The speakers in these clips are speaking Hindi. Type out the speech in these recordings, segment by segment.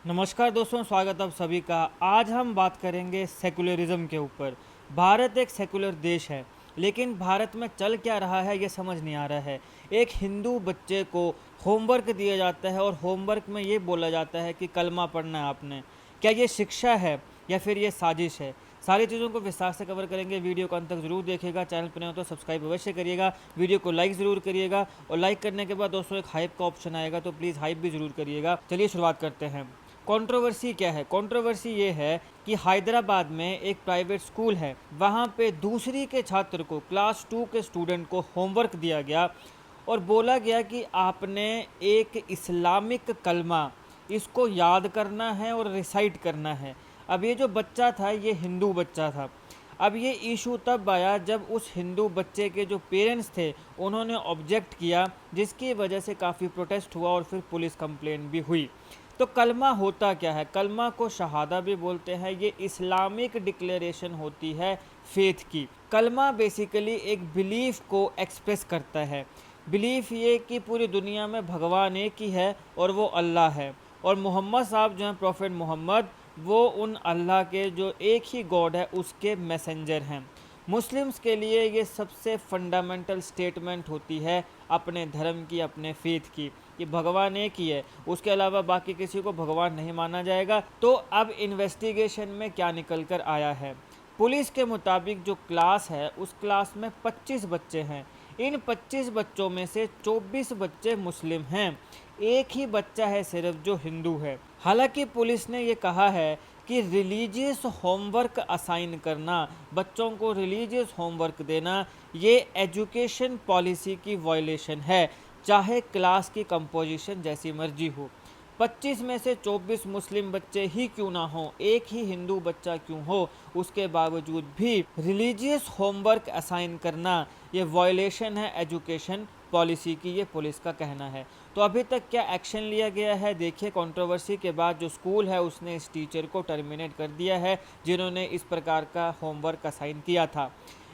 नमस्कार दोस्तों, स्वागत आप सभी का। आज हम बात करेंगे सेकुलरिज्म के ऊपर। भारत एक सेकुलर देश है, लेकिन भारत में चल क्या रहा है ये समझ नहीं आ रहा है। एक हिंदू बच्चे को होमवर्क दिया जाता है और होमवर्क में ये बोला जाता है कि कलमा पढ़ना है आपने। क्या ये शिक्षा है या फिर ये साजिश है? सारी चीज़ों को विस्तार से कवर करेंगे। वीडियो को अंत तक जरूर देखिएगा। चैनल पर नए हो तो सब्सक्राइब अवश्य करिएगा। वीडियो को लाइक ज़रूर करिएगा और लाइक करने के बाद दोस्तों एक हाइप का ऑप्शन आएगा, तो प्लीज़ हाइप भी ज़रूर करिएगा। चलिए शुरुआत करते हैं। कंट्रोवर्सी क्या है? कंट्रोवर्सी ये है कि हैदराबाद में एक प्राइवेट स्कूल है, वहाँ पे दूसरी के छात्र को, क्लास 2 के स्टूडेंट को होमवर्क दिया गया और बोला गया कि आपने एक इस्लामिक कलमा इसको याद करना है और रिसाइट करना है। अब ये जो बच्चा था ये हिंदू बच्चा था। अब ये इशू तब आया जब उस हिंदू बच्चे के जो पेरेंट्स थे उन्होंने ऑब्जेक्ट किया, जिसकी वजह से काफ़ी प्रोटेस्ट हुआ और फिर पुलिस कंप्लेंट भी हुई। तो कलमा होता क्या है? कलमा को शहादा भी बोलते हैं। ये इस्लामिक डिक्लेरेशन होती है फेथ की। कलमा बेसिकली एक बिलीफ को एक्सप्रेस करता है। बिलीफ ये कि पूरी दुनिया में भगवान एक ही है और वो अल्लाह है, और मोहम्मद साहब जो हैं, प्रॉफिट मोहम्मद, वो उन अल्लाह के जो एक ही गॉड है उसके मैसेंजर हैं। मुस्लिम्स के लिए ये सबसे फंडामेंटल स्टेटमेंट होती है अपने धर्म की, अपने फेथ की, कि भगवान एक ही है, उसके अलावा बाकी किसी को भगवान नहीं माना जाएगा। तो अब इन्वेस्टिगेशन में क्या निकल कर आया है? पुलिस के मुताबिक जो क्लास है उस क्लास में 25 बच्चे हैं। इन 25 बच्चों में से 24 बच्चे मुस्लिम हैं, एक ही बच्चा है सिर्फ जो हिंदू है। हालांकि पुलिस ने ये कहा है कि रिलीजियस होमवर्क असाइन करना, बच्चों को रिलीजियस होमवर्क देना, ये एजुकेशन पॉलिसी की वायलेशन है, चाहे क्लास की कंपोजिशन जैसी मर्जी हो। 25 में से 24 मुस्लिम बच्चे ही क्यों ना हो, एक ही हिंदू बच्चा क्यों हो, उसके बावजूद भी रिलीजियस होमवर्क असाइन करना ये वायलेशन है एजुकेशन पॉलिसी की, ये पुलिस का कहना है। तो अभी तक क्या एक्शन लिया गया है देखिए। कंट्रोवर्सी के बाद जो स्कूल है उसने इस टीचर को टर्मिनेट कर दिया है जिन्होंने इस प्रकार का होमवर्क असाइन किया था।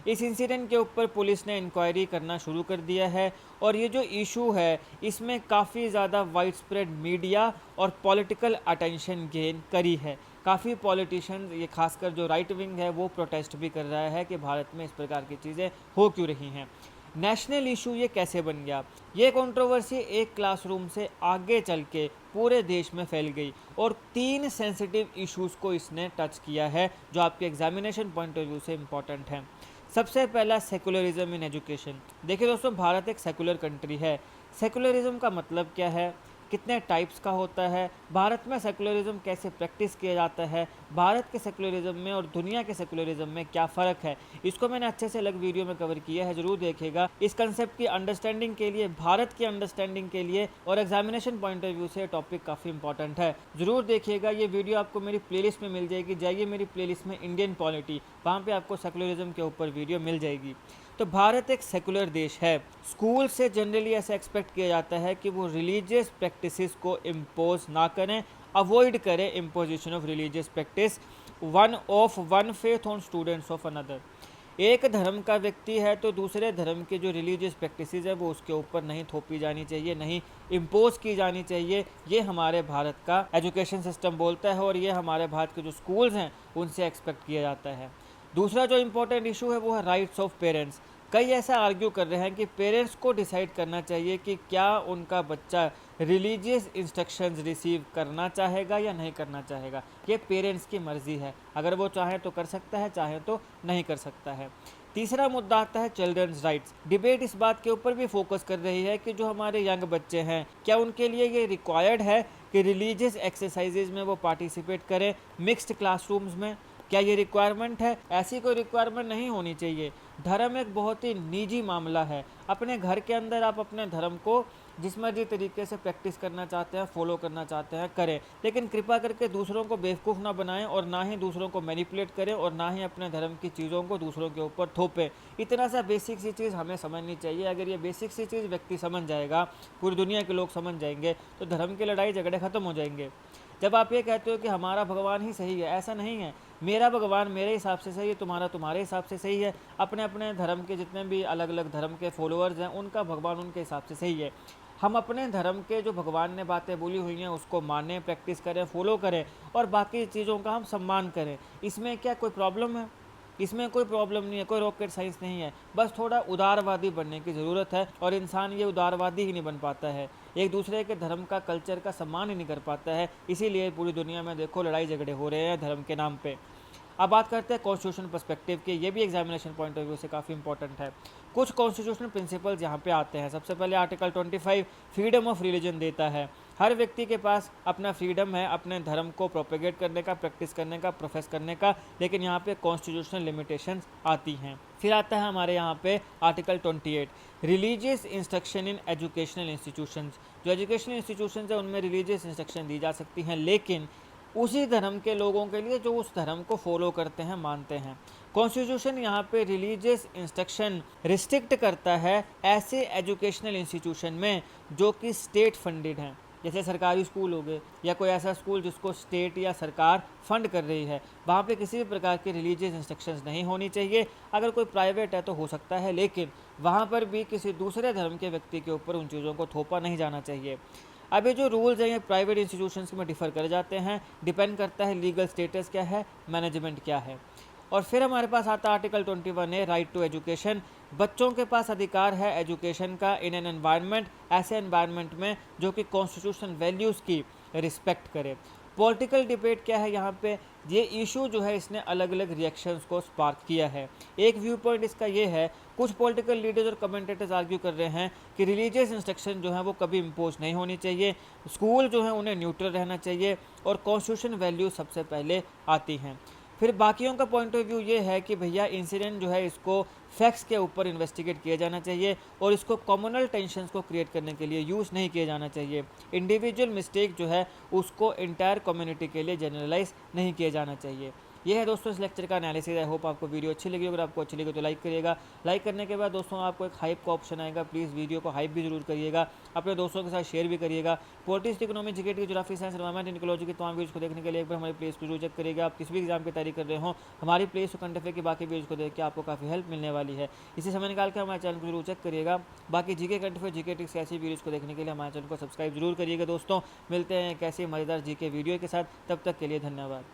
इस इंसिडेंट के ऊपर पुलिस ने इंक्वायरी करना शुरू कर दिया है और ये जो इशू है इसमें काफ़ी ज़्यादा वाइड स्प्रेड मीडिया और पॉलिटिकल अटेंशन गेन करी है। काफ़ी पॉलिटिशियन, ये खासकर जो राइट विंग है, वो प्रोटेस्ट भी कर रहा है कि भारत में इस प्रकार की चीज़ें हो क्यों रही हैं। नेशनल इशू ये कैसे बन गया? ये कंट्रोवर्सी एक क्लासरूम से आगे चल के पूरे देश में फैल गई और 3 सेंसिटिव इश्यूज़ को इसने टच किया है जो आपके एग्जामिनेशन पॉइंट ऑफ व्यू से इम्पॉर्टेंट हैं। सबसे पहला, सेकुलरिज्म इन एजुकेशन। देखिए दोस्तों, भारत एक सेकुलर कंट्री है। सेकुलरिज्म का मतलब क्या है, कितने टाइप्स का होता है, भारत में सेकुलरिज्म कैसे प्रैक्टिस किया जाता है, भारत के सेकुलरिज्म में और दुनिया के सेकुलरिज्म में क्या फ़र्क है, इसको मैंने अच्छे से अलग वीडियो में कवर किया है, ज़रूर देखिएगा। इस कंसेप्ट की अंडरस्टैंडिंग के लिए, भारत की अंडरस्टैंडिंग के लिए और एग्जामिनेशन पॉइंट ऑफ व्यू से टॉपिक काफ़ी इंपॉर्टेंट है, ज़रूर देखिएगा। ये वीडियो आपको मेरी प्लेलिस्ट में मिल जाएगी, जाइए मेरी प्लेलिस्ट में इंडियन पॉलिटी, वहाँ पर आपको सेकुलरिज्म के ऊपर वीडियो मिल जाएगी। तो भारत एक सेकुलर देश है। स्कूल से जनरली ऐसा एक्सपेक्ट किया जाता है कि वो रिलीजियस प्रैक्टिसेस को इम्पोज ना करें, अवॉइड करें imposition of religious practice, one faith on students of another. एक धर्म का व्यक्ति है तो दूसरे धर्म के जो रिलीजियस प्रैक्टिसेस है वो उसके ऊपर नहीं थोपी जानी चाहिए, नहीं इम्पोज की जानी चाहिए। ये हमारे भारत का एजुकेशन सिस्टम बोलता है और ये हमारे भारत के जो स्कूल्स हैं उनसे एक्सपेक्ट किया जाता है। दूसरा जो इम्पोर्टेंट इशू है वो है राइट्स ऑफ पेरेंट्स। कई ऐसा आर्ग्यू कर रहे हैं कि पेरेंट्स को डिसाइड करना चाहिए कि क्या उनका बच्चा रिलीजियस इंस्ट्रक्शंस रिसीव करना चाहेगा या नहीं करना चाहेगा। ये पेरेंट्स की मर्ज़ी है, अगर वो चाहे तो कर सकता है, चाहे तो नहीं कर सकता है। तीसरा मुद्दा आता है चिल्ड्रंस राइट्स। डिबेट इस बात के ऊपर भी फोकस कर रही है कि जो हमारे यंग बच्चे हैं, क्या उनके लिए ये रिक्वायर्ड है कि रिलीजियस एक्सरसाइजेज में वो पार्टिसिपेट करें मिक्स्ड क्लासरूम्स में? क्या ये रिक्वायरमेंट है? ऐसी कोई रिक्वायरमेंट नहीं होनी चाहिए। धर्म एक बहुत ही निजी मामला है। अपने घर के अंदर आप अपने धर्म को जिस मर्जी तरीके से प्रैक्टिस करना चाहते हैं, फॉलो करना चाहते हैं, करें, लेकिन कृपा करके दूसरों को बेवकूफ़ ना बनाएं और ना ही दूसरों को मैनिपुलेट करें और ना ही अपने धर्म की चीज़ों को दूसरों के ऊपर थोपें। इतना सा बेसिक सी चीज़ हमें समझनी चाहिए। अगर ये बेसिक सी चीज़ व्यक्ति समझ जाएगा, पूरी दुनिया के लोग समझ जाएंगे, तो धर्म की लड़ाई झगड़े ख़त्म हो जाएंगे। जब आप ये कहते हो कि हमारा भगवान ही सही है, ऐसा नहीं है। मेरा भगवान मेरे हिसाब से सही है, तुम्हारा तुम्हारे हिसाब से सही है। अपने अपने धर्म के जितने भी अलग अलग धर्म के फॉलोअर्स हैं उनका भगवान उनके हिसाब से सही है। हम अपने धर्म के जो भगवान ने बातें बोली हुई हैं उसको मानें, प्रैक्टिस करें, फॉलो करें और बाकी चीज़ों का हम सम्मान करें। इसमें क्या कोई प्रॉब्लम है? इसमें कोई प्रॉब्लम नहीं है, कोई रॉकेट साइंस नहीं है। बस थोड़ा उदारवादी बनने की ज़रूरत है और इंसान ये उदारवादी ही नहीं बन पाता है, एक दूसरे के धर्म का, कल्चर का सम्मान ही नहीं कर पाता है। इसीलिए पूरी दुनिया में देखो लड़ाई झगड़े हो रहे हैं धर्म के नाम पे। अब बात करते हैं कॉन्स्टिट्यूशन पर्सपेक्टिव की, ये भी एग्जामिनेशन पॉइंट ऑफ व्यू से काफ़ी इंपॉर्टेंट है। कुछ कॉन्स्टिट्यूशनल प्रिंसिपल्स यहाँ पे आते हैं। सबसे पहले आर्टिकल 25 फ्रीडम ऑफ रिलीजन देता है। हर व्यक्ति के पास अपना फ्रीडम है अपने धर्म को प्रोपेगेट करने का, प्रैक्टिस करने का, प्रोफेस करने का, लेकिन यहाँ पे कॉन्स्टिट्यूशनल लिमिटेशंस आती हैं। फिर आता है हमारे यहाँ पे article 28 religious instruction in educational institutions. जो एजुकेशनल इंस्टीट्यूशंस है उनमें रिलीजियस इंस्ट्रक्शन दी जा सकती हैं, लेकिन उसी धर्म के लोगों के लिए जो उस धर्म को फॉलो करते हैं, मानते हैं। कॉन्स्टिट्यूशन यहाँ पे रिलीजियस इंस्ट्रक्शन रिस्ट्रिक्ट करता है ऐसे एजुकेशनल इंस्टीट्यूशन में जो कि स्टेट फंडेड हैं, जैसे सरकारी स्कूल हो गए या कोई ऐसा स्कूल जिसको स्टेट या सरकार फंड कर रही है। वहाँ पे किसी भी प्रकार के रिलीजियस इंस्ट्रक्शंस नहीं होनी चाहिए। अगर कोई प्राइवेट है तो हो सकता है, लेकिन वहाँ पर भी किसी दूसरे धर्म के व्यक्ति के ऊपर उन चीज़ों को थोपा नहीं जाना चाहिए। अब ये जो रूल्स हैं ये प्राइवेट इंस्टीट्यूशंस में डिफ़र कर जाते हैं, डिपेंड करता है लीगल स्टेटस क्या है, मैनेजमेंट क्या है। और फिर हमारे पास आता है आर्टिकल 21 है राइट टू एजुकेशन। बच्चों के पास अधिकार है एजुकेशन का इन एन एनवायरनमेंट, ऐसे एनवायरनमेंट में जो कि कॉन्स्टिट्यूशन वैल्यूज़ की रिस्पेक्ट करे। पॉलिटिकल डिबेट क्या है यहाँ पे, ये इशू जो है इसने अलग अलग रिएक्शंस को स्पार्क किया है। एक व्यू पॉइंट इसका ये है, कुछ पॉलिटिकल लीडर्स और कमेंटेटर्स आर्ग्यू कर रहे हैं कि रिलीजियस इंस्ट्रक्शन जो है वो कभी इम्पोज नहीं होनी चाहिए, स्कूल जो है उन्हें न्यूट्रल रहना चाहिए और कॉन्स्टिट्यूशन वैल्यू सबसे पहले आती हैं। फिर बाकियों का पॉइंट ऑफ व्यू ये है कि भैया इंसिडेंट जो है इसको फैक्ट्स के ऊपर इन्वेस्टिगेट किया जाना चाहिए और इसको कम्युनल टेंशन्स को क्रिएट करने के लिए यूज़ नहीं किया जाना चाहिए। इंडिविजुअल मिस्टेक जो है उसको इंटायर कम्युनिटी के लिए जनरलाइज नहीं किया जाना चाहिए। ये है दोस्तों इस लेक्चर का एनालिसिस। आई होप आपको वीडियो अच्छी लगी। अगर आपको अच्छी लगी तो लाइक करिएगा। लाइक करने के बाद दोस्तों आपको एक हाइप का ऑप्शन आएगा, प्लीज़ वीडियो को हाइप भी जरूर करिएगा, अपने दोस्तों के साथ शेयर भी करिएगा। Politics, economy, GK, geography, science, environment, ecology की तमाम वीडियोस को देखने के लिए एक बार हमारी प्लेस को जरूर चेक करिएगा। आप किसी भी एग्जाम की तैयारी कर रहे हो, हमारी प्लेस को कंटेक्ट की बाकी वीडियोस को देख के आपको काफ़ी हेल्प मिलने वाली है। इसी समय निकाल के हमारे चैनल को जरूर चेक करिएगा। बाकी जीके कंटेक्ट, जीके टिक्स ऐसी वीडियोस को देखने के लिए हमारे चैनल को सब्सक्राइब जरूर करिएगा। दोस्तों मिलते हैं एक ऐसी मज़ेदार जीके वीडियो के साथ, तब तक के लिए धन्यवाद।